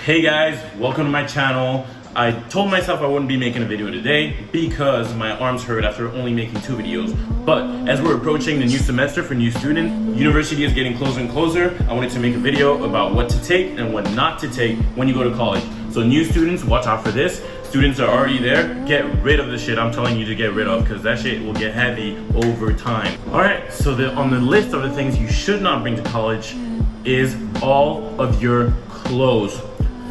Hey guys, welcome to my channel. I told myself I wouldn't be making a video today because my arms hurt after only making 2 videos. But as we're approaching the new semester for new students, university is getting closer and closer. I wanted to make a video about what to take and what not to take when you go to college. So new students, watch out for this. Students are already there. Get rid of the shit I'm telling you to get rid of, because that shit will get heavy over time. Alright, so on the list of the things you should not bring to college is all of your clothes.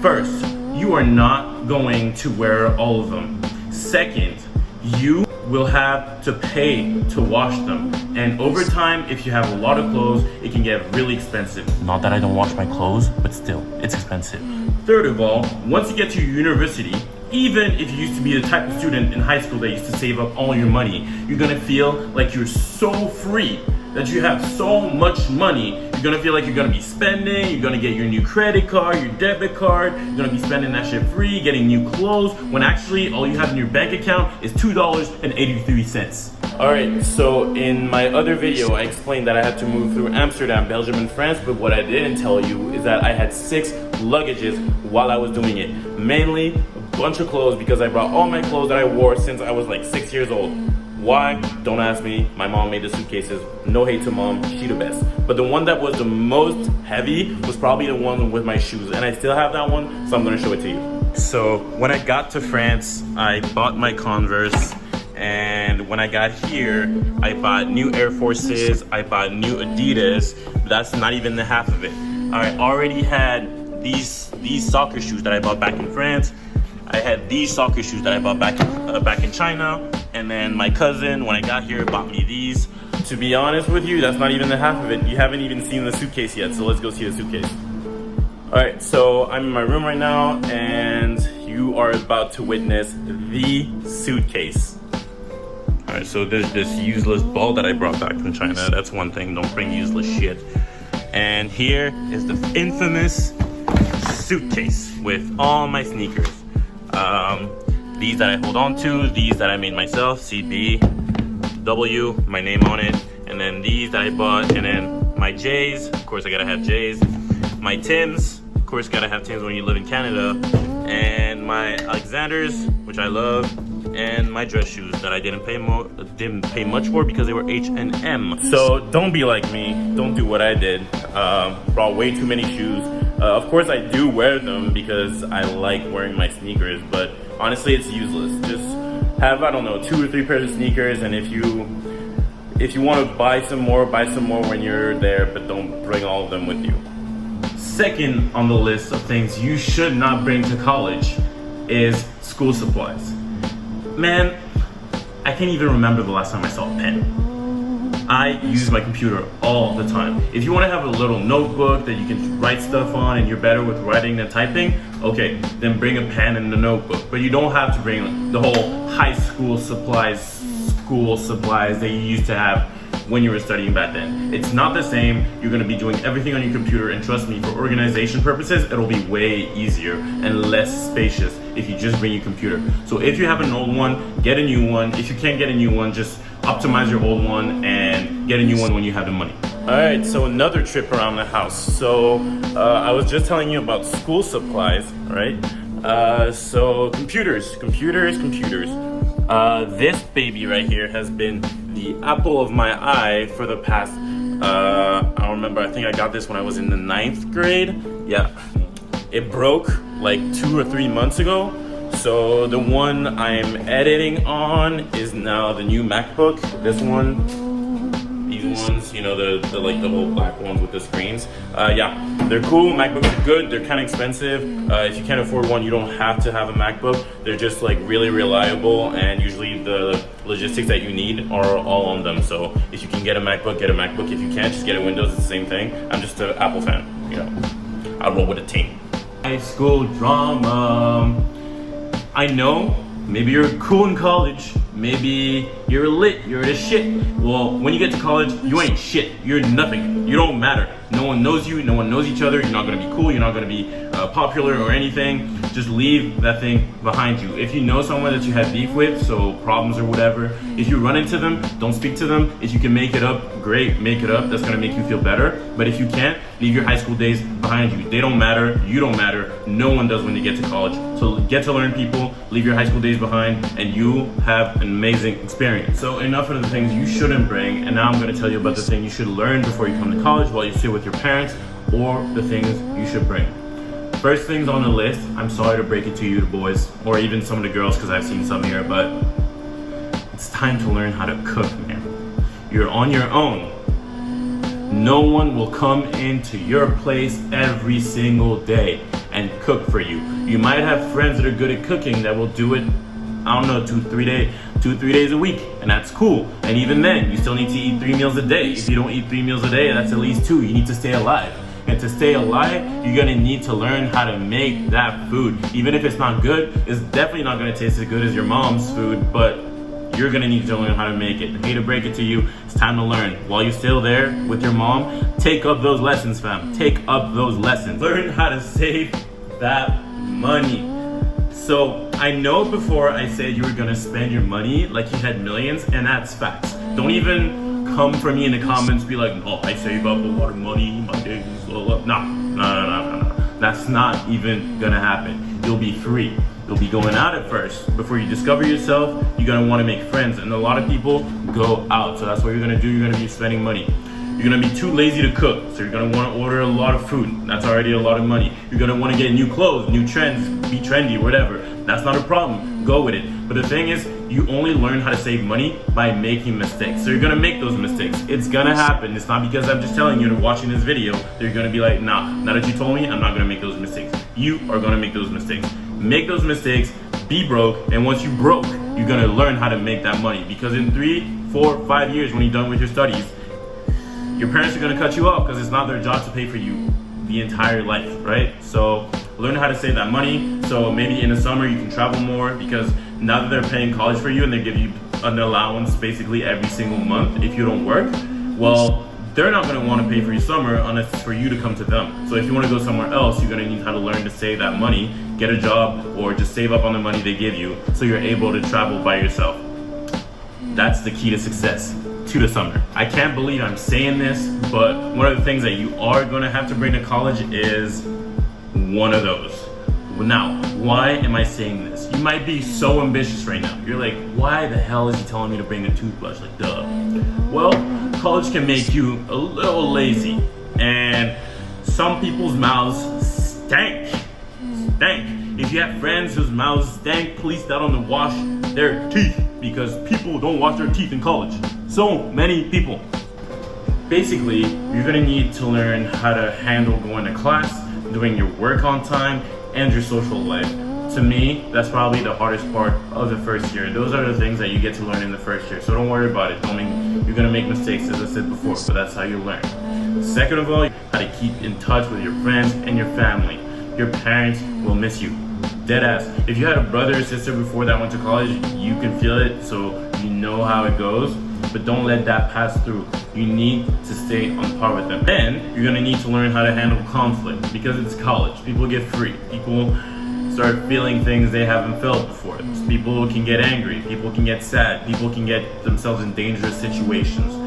First, you are not going to wear all of them. Second, you will have to pay to wash them. And over time, if you have a lot of clothes, it can get really expensive. Not that I don't wash my clothes, but still, it's expensive. Third of all, once you get to university, even if you used to be the type of student in high school that used to save up all your money, you're gonna feel like you're so free, that you have so much money. You're gonna feel like you're gonna be spending, you're gonna get your new credit card, your debit card, you're gonna be spending that shit free, getting new clothes, when actually all you have in your bank account is $2.83. Alright, so in my other video, I explained that I had to move through Amsterdam, Belgium, and France, but what I didn't tell you is that I had 6 luggages while I was doing it. Mainly a bunch of clothes, because I brought all my clothes that I wore since I was like 6 years old. Why? Don't ask me. My mom made the suitcases. No hate to mom, she the best. But the one that was the most heavy was probably the one with my shoes, and I still have that one, so I'm gonna show it to you. So when I got to France, I bought my Converse, and when I got here, I bought new Air Forces, I bought new Adidas. That's not even the half of it. I already had these soccer shoes that I bought back in France. I had these soccer shoes that I bought back in China. And then my cousin, when I got here, bought me these. To be honest with you, that's not even the half of it. You haven't even seen the suitcase yet, so let's go see the suitcase. Alright, so I'm in my room right now, and you are about to witness the suitcase. Alright, so there's this useless ball that I brought back from China. That's one thing, don't bring useless shit. And here is the infamous suitcase with all my sneakers. These that I hold on to, these that I made myself, CBW, my name on it, and then these that I bought, and then my J's, of course I gotta have J's, my Tims, of course gotta have Tims when you live in Canada, and my Alexanders, which I love, and my dress shoes that I didn't pay much for because they were H&M. So don't be like me, don't do what I did. Brought way too many shoes. Of course I do wear them because I like wearing my sneakers, but honestly it's useless. Just have, I don't know, 2 or 3 pairs of sneakers, and if you want to buy some more when you're there, but don't bring all of them with you. Second on the list of things you should not bring to college is school supplies. Man, I can't even remember the last time I saw a pen. I use my computer all the time. If you want to have a little notebook that you can write stuff on and you're better with writing than typing, okay, then bring a pen and a notebook. But you don't have to bring the whole high school supplies that you used to have when you were studying back then. It's not the same. You're going to be doing everything on your computer, and trust me, for organization purposes, it'll be way easier and less spacious if you just bring your computer. So if you have an old one, get a new one. If you can't get a new one, just optimize your old one and get a new one when you have the money. Alright, so another trip around the house. So I was just telling you about school supplies, right? So computers. This baby right here has been the apple of my eye for the past, I don't remember, I think I got this when I was in the 9th grade. Yeah, it broke like 2 or 3 months ago. So the one I'm editing on is now the new MacBook. This one, these ones, you know, the like the whole black ones with the screens. Yeah, they're cool. MacBooks are good. They're kind of expensive. If you can't afford one, you don't have to have a MacBook. They're just like really reliable, and usually the logistics that you need are all on them. So if you can get a MacBook, get a MacBook. If you can't, just get a Windows. It's the same thing. I'm just an Apple fan, you know. I roll with a team. High school drama. I know, maybe you're cool in college, maybe you're lit, you're the shit. Well, when you get to college, you ain't shit, you're nothing, you don't matter. No one knows you, no one knows each other, you're not gonna be cool, you're not gonna be popular or anything. just leave that thing behind you. If you know someone that you had beef with, so problems or whatever, if you run into them, don't speak to them. If you can make it up, great, make it up. That's gonna make you feel better. But if you can't, leave your high school days behind you. They don't matter, you don't matter, no one does when they get to college. So get to learn people, leave your high school days behind, and you have an amazing experience. So enough of the things you shouldn't bring, and now I'm gonna tell you about the thing you should learn before you come to college while you sit with your parents, or the things you should bring. First things on the list, I'm sorry to break it to you, the boys, or even some of the girls, because I've seen some here, but it's time to learn how to cook, man. You're on your own. No one will come into your place every single day and cook for you. You might have friends that are good at cooking that will do it, I don't know, 2-3 days a week, and that's cool. And even then, you still need to eat 3 meals a day. If you don't eat 3 meals a day, that's at least 2. You need to stay alive. And to stay alive, you're gonna need to learn how to make that food. Even if it's not good, it's definitely not gonna taste as good as your mom's food, but you're gonna need to learn how to make it. I hate to break it to you, it's time to learn. While you're still there with your mom, take up those lessons, fam. Take up those lessons. Learn how to save that money. So I know before I said you were gonna spend your money like you had millions, and that's facts. Don't even come for me in the comments, be like, oh, I save up a lot of money, my days slow up. No. That's not even gonna happen. You'll be free. You'll be going out at first. Before you discover yourself, you're gonna wanna make friends, and a lot of people go out. So that's what you're gonna do. You're gonna be spending money. You're gonna be too lazy to cook, so you're gonna wanna order a lot of food. That's already a lot of money. You're gonna wanna get new clothes, new trends, be trendy, whatever. That's not a problem, go with it. But the thing is, you only learn how to save money by making mistakes. So you're gonna make those mistakes. It's gonna happen. It's not because I'm just telling you to watching this video that you're gonna be like, nah, now that you told me, I'm not gonna make those mistakes. You are gonna make those mistakes. Make those mistakes, be broke, and once you broke, you're gonna learn how to make that money. Because in 3, 4, 5 years, when you're done with your studies, your parents are gonna cut you off because it's not their job to pay for you the entire life, right? So learn how to save that money. So maybe in the summer you can travel more, because now that they're paying college for you and they give you an allowance basically every single month if you don't work, well, they're not gonna wanna pay for your summer unless it's for you to come to them. So if you wanna go somewhere else, you're gonna need how to learn to save that money, get a job, or just save up on the money they give you so you're able to travel by yourself. That's the key to success. To the summer. I can't believe I'm saying this, but one of the things that you are gonna have to bring to college is one of those. Now, why am I saying this? You might be so ambitious right now. You're like, why the hell is he telling me to bring a toothbrush? Like, duh. Well, college can make you a little lazy, and some people's mouths stank. If you have friends whose mouths stank, please tell them to wash their teeth, because people don't wash their teeth in college. So many people. Basically, you're gonna need to learn how to handle going to class, doing your work on time, and your social life. To me, that's probably the hardest part of the first year. Those are the things that you get to learn in the first year. So don't worry about it. You're gonna make mistakes, as I said before, but that's how you learn. Second of all, how to keep in touch with your friends and your family. Your parents will miss you. Deadass. If you had a brother or sister before that went to college, you can feel it, so you know how it goes. But don't let that pass through. You need to stay on par with them. Then you're gonna need to learn how to handle conflict, because it's college. People get free. People start feeling things they haven't felt before. People can get angry. People can get sad. People can get themselves in dangerous situations.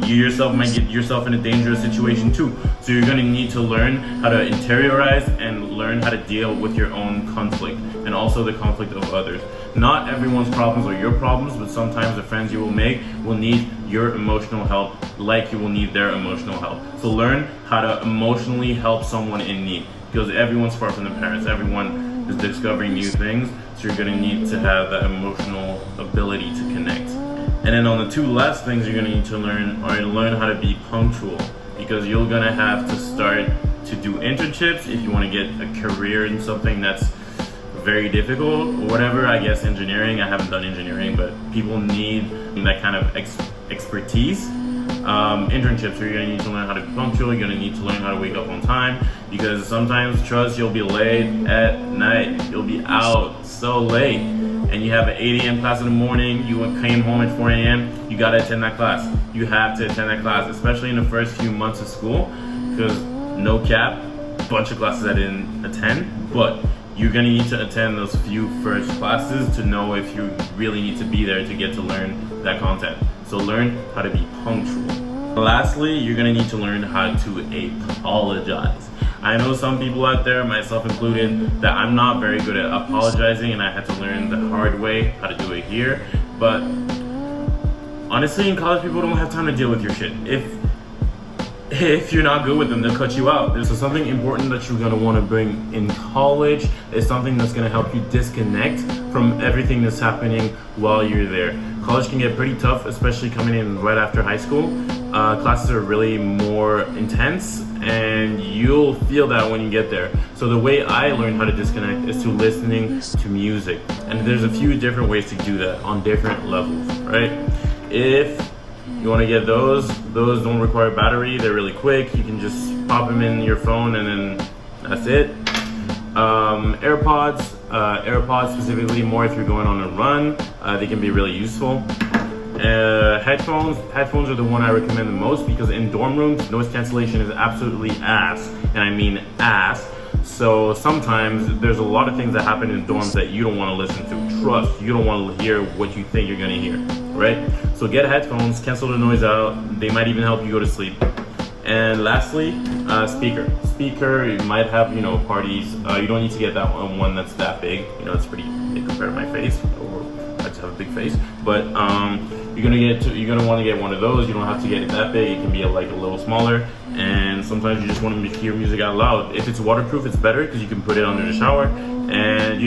You yourself might get yourself in a dangerous situation too. So you're gonna need to learn how to interiorize and learn how to deal with your own conflict, and also the conflict of others. Not everyone's problems are your problems, but sometimes the friends you will make will need your emotional help like you will need their emotional help. So learn how to emotionally help someone in need, because everyone's far from their parents. Everyone is discovering new things, so you're gonna need to have that emotional ability to connect. And then on the 2 last things you're gonna need to learn are to learn how to be punctual, because you're gonna have to start to do internships if you wanna get a career in something that's very difficult or whatever. I guess engineering, I haven't done engineering, but people need that kind of expertise. Internships, so you're gonna need to learn how to be punctual. You're gonna need to learn how to wake up on time, because sometimes, trust, you'll be late at night. You'll be out so late, and you have an 8 a.m. class in the morning. You came home at 4 a.m. You gotta attend that class. You have to attend that class, especially in the first few months of school, because no cap, bunch of classes I didn't attend, but you're gonna need to attend those few first classes to know if you really need to be there to get to learn that content. So learn how to be punctual. Lastly, you're gonna need to learn how to apologize. I know some people out there, myself included, that I'm not very good at apologizing, and I had to learn the hard way how to do it here. But honestly, in college, people don't have time to deal with your shit. If you're not good with them, they'll cut you out. So something important that you're gonna wanna bring in college is something that's gonna help you disconnect from everything that's happening while you're there. College can get pretty tough, especially coming in right after high school. Classes are really more intense, and you'll feel that when you get there. So the way I learned how to disconnect is to listening to music. And there's a few different ways to do that on different levels, right? If you want to get those don't require battery, they're really quick. You can just pop them in your phone and then that's it. AirPods specifically, more if you're going on a run, they can be really useful. Headphones are the one I recommend the most, because in dorm rooms, noise cancellation is absolutely ass, and I mean ass. So sometimes there's a lot of things that happen in dorms that you don't want to listen to. Trust, you don't want to hear what you think you're going to hear, right? So get headphones, cancel the noise out. They might even help you go to sleep. And lastly, speaker, you might have, parties. You don't need to get that one that's that big. It's pretty big compared to my face, or I just have a big face. But you're gonna want to get one of those. You don't have to get it that big. It can be like a little smaller. And sometimes you just want to hear music out loud. If it's waterproof, it's better because you can put it under the shower and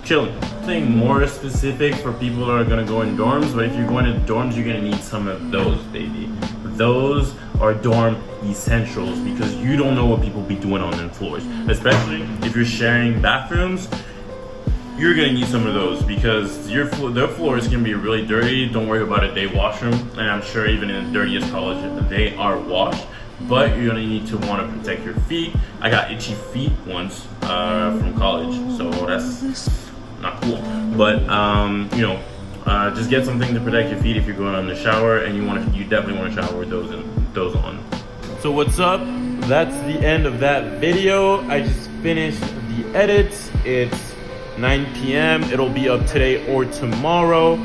chilling. Something more specific for people that are gonna go in dorms, but if you're going to dorms, you're gonna need some of those, baby. Those are dorm essentials, because you don't know what people be doing on their floors. Especially if you're sharing bathrooms, you're gonna need some of those, because their floors can be really dirty. Don't worry about it, they wash them, and I'm sure even in the dirtiest college, they are washed. But you're gonna need to want to protect your feet. I got itchy feet once from college, so that's not cool. But just get something to protect your feet if you're going on the shower, and you definitely want to shower with those on. So what's up? That's the end of that video. I just finished the edits. It's 9 p.m. It'll be up today or tomorrow.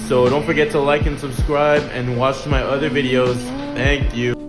So don't forget to like and subscribe and watch my other videos. Thank you.